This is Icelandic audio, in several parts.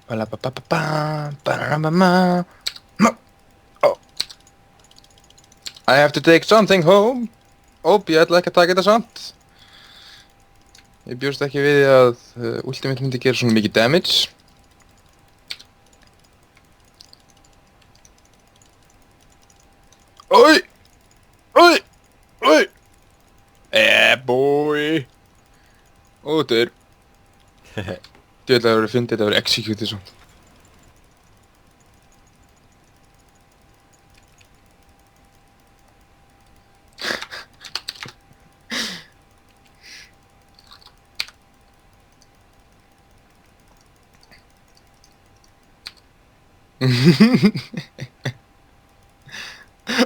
Oh, I have to take something home. Óp, ég ætla ekki að taka þetta samt. Ég bjóst ekki við því að Ultimate myndi gera svona mikið damage. Oj! Oj! Oj! Boy! Ó, þetta er... Ég ætla að vera að finna þetta að vera executið svona.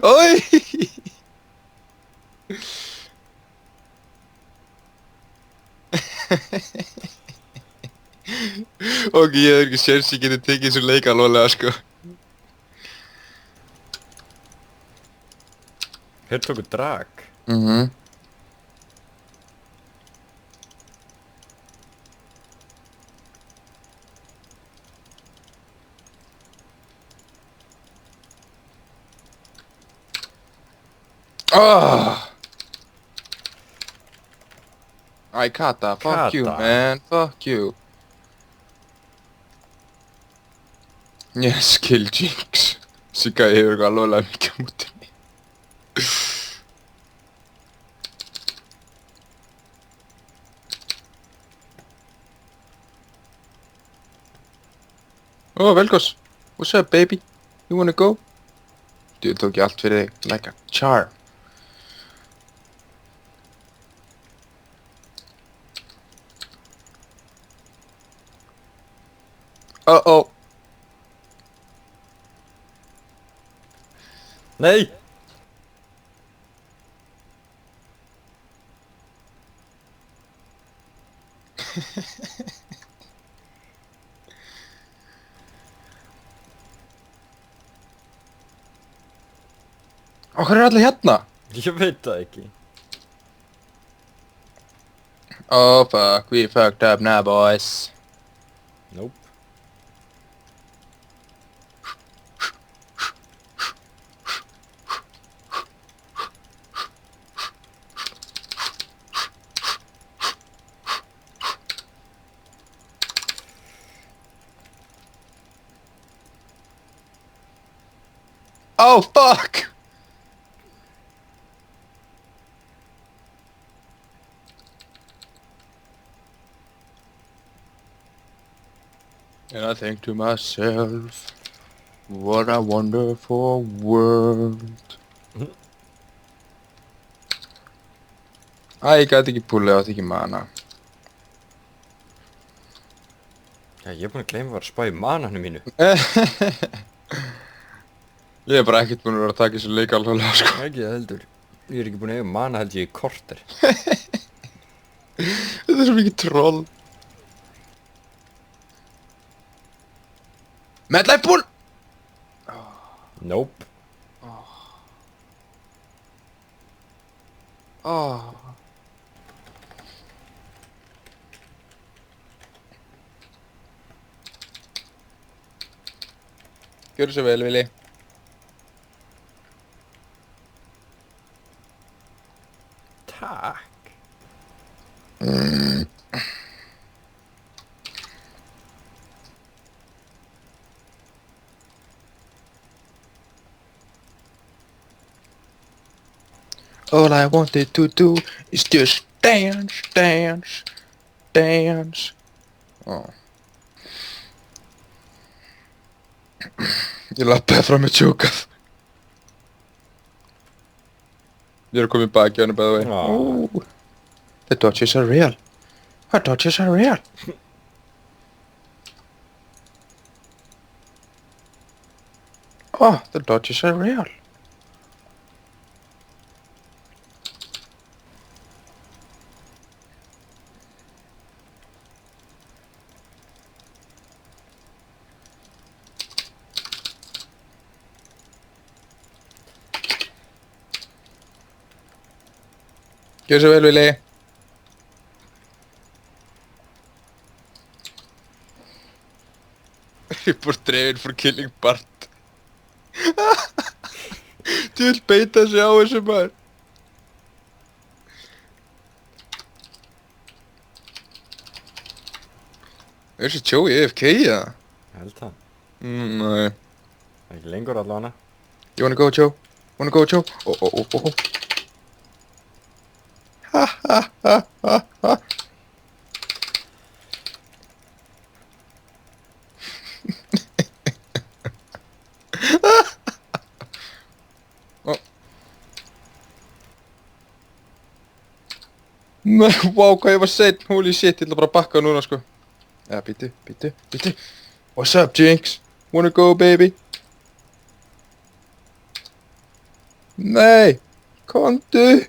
Oj! Ok, ég hef ekki séns ég geti tekið þessu leik alvarlega, sko. Hér tóku drag. Æ, Kata, fuck you, Kata. man, fuck you. Yes, kill Jinx. Sigga hefur eitthvað alvarlega mikið á móti mig. Oh, Velkos. What's up, baby? You wanna go? Dude, tók ég allt fyrir þig, like a charm. Uh-oh. Nei! Hvað er allir hérna? Ég veit það ekki. Oh, fuck, we fucked up now, boys. Nope. Oh, fuck! And I think to myself, what a wonderful world. Æ, ég gæti ekki púlið, átti ekki mana. Já, ég er búinn að gleyma að vera að spá í mananu mínu. Ég er bara ekkert búinn að vera að taka þessu leik alveg, sko. Ekki það heldur. Ég er ekki búinn að eiga mana held ég í korter. Þetta er svo mikið troll. Medlife Bull! Nope. Oh. Gjörðu svo vel, Vili. Takk. All I wanted to do is just dance, dance, dance. Oh. Ég lappaði fram með tjókað. Ég er að koma í baki á henni, by the way. Oh. The dodges are real. The dodges are real. Oh, the dodges are real. Gjörðu svo vel, Vili. Report Draven for killing Bart. Þú vil beita sig á þessu maður. Er þessi Joey AFK eða? Ég held það. Nei. Ekki lengur allavega. You wanna go, Joe? Wanna go, Joe? Oh. Ha. Oh. Nei, wow, hvað ég var seitt. Holy shit, ég ætla bara að bakka núna, sko. Ja, býtu. What's up, Jinx? Wanna go, baby? Nei, komdu.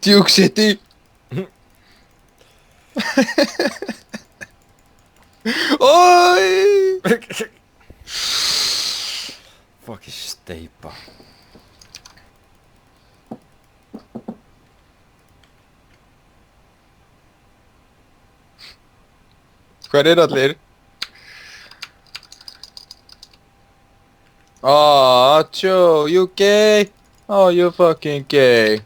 Duke City. Oj! Fucking steipa. Hvar allir? Aw, Joe, you gay? Oh, you fucking gay.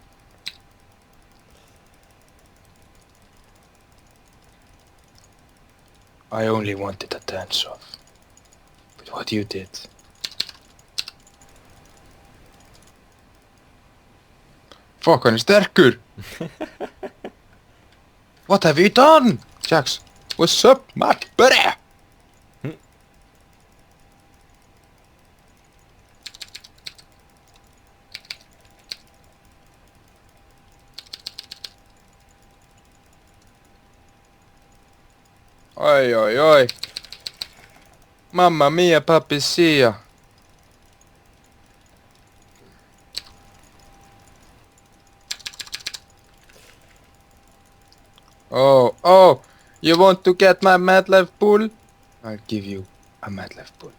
I only wanted a dance off. But what you did. Fuck, hann er sterkur! What have you done? Jax, what's up, my buddy? Oj. Mamma mia, pappi sia. Oh, you want to get my Mad Life Bull? I'll give you a Mad Life Bull.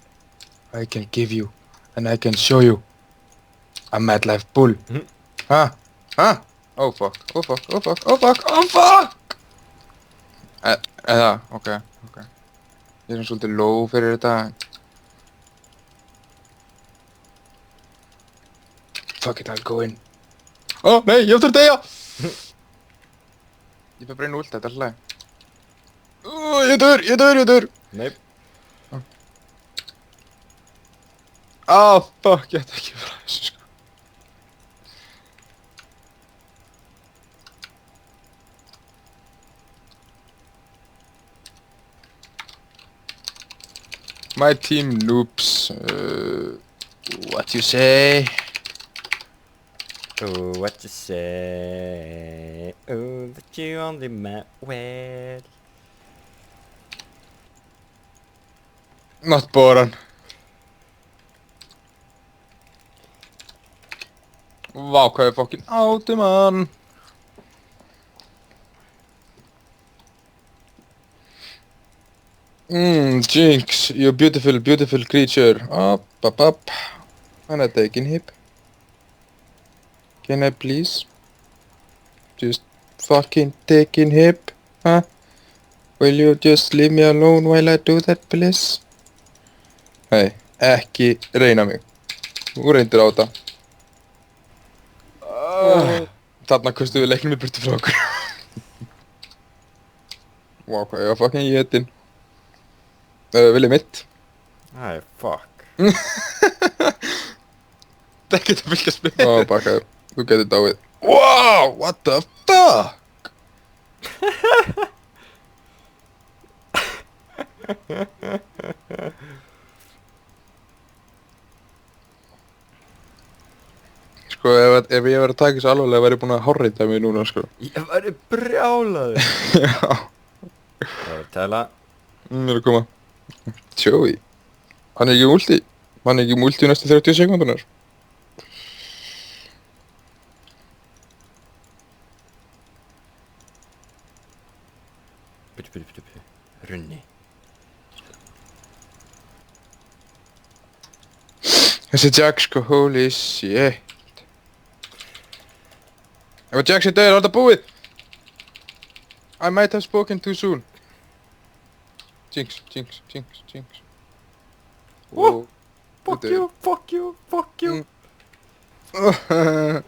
I can give you, and I can show you a Mad Life Bull. Huh? Oh fuck. Ok. Ég er svolítið low fyrir þetta. Fuck it, I'll go in. Ó, nei, ég eftir að deyja! Ég fyrir bara inn út, þetta er hlæg. Ég dör! Nei. Fuck, ég ætti ekki að fara þessu, sko. My team noobs. What you say? Oh, what you say? Oh, that you only met well. Not Boran. Vá, hvað er fokkin áti, mann. Jinx, you beautiful creature. Up. And I taking hip. Can I please? Just fucking taking hip, huh? Will you just leave me alone while I do that, please? Hei, ekki reyna mig. Þú reyndir á þetta. Þarna kostuðu við leiknum í burtu frá okkur. Vá, hvað ég var fucking étin. Viljið mitt? Æ, fuck. Það geta fylgjast með. Bakkaðu. Þú getur dáið. Wow, what the fuck? Sko, ef ég verið að taka þessu alvarlega væri ég búinn að hárreita mig núna, sko. Ég væri brjálaður. Já. Það er að tala. Er að koma. Joey. Hann er ekki multi. Hann er ekki multi í næstu 30 sekundunar. Bíddu. Runni. Þessi Jack sko, holy shit. Ef að Jack sé döður, er þetta búið? I might have spoken too soon. Jinx. Oh, fuck you. Mm.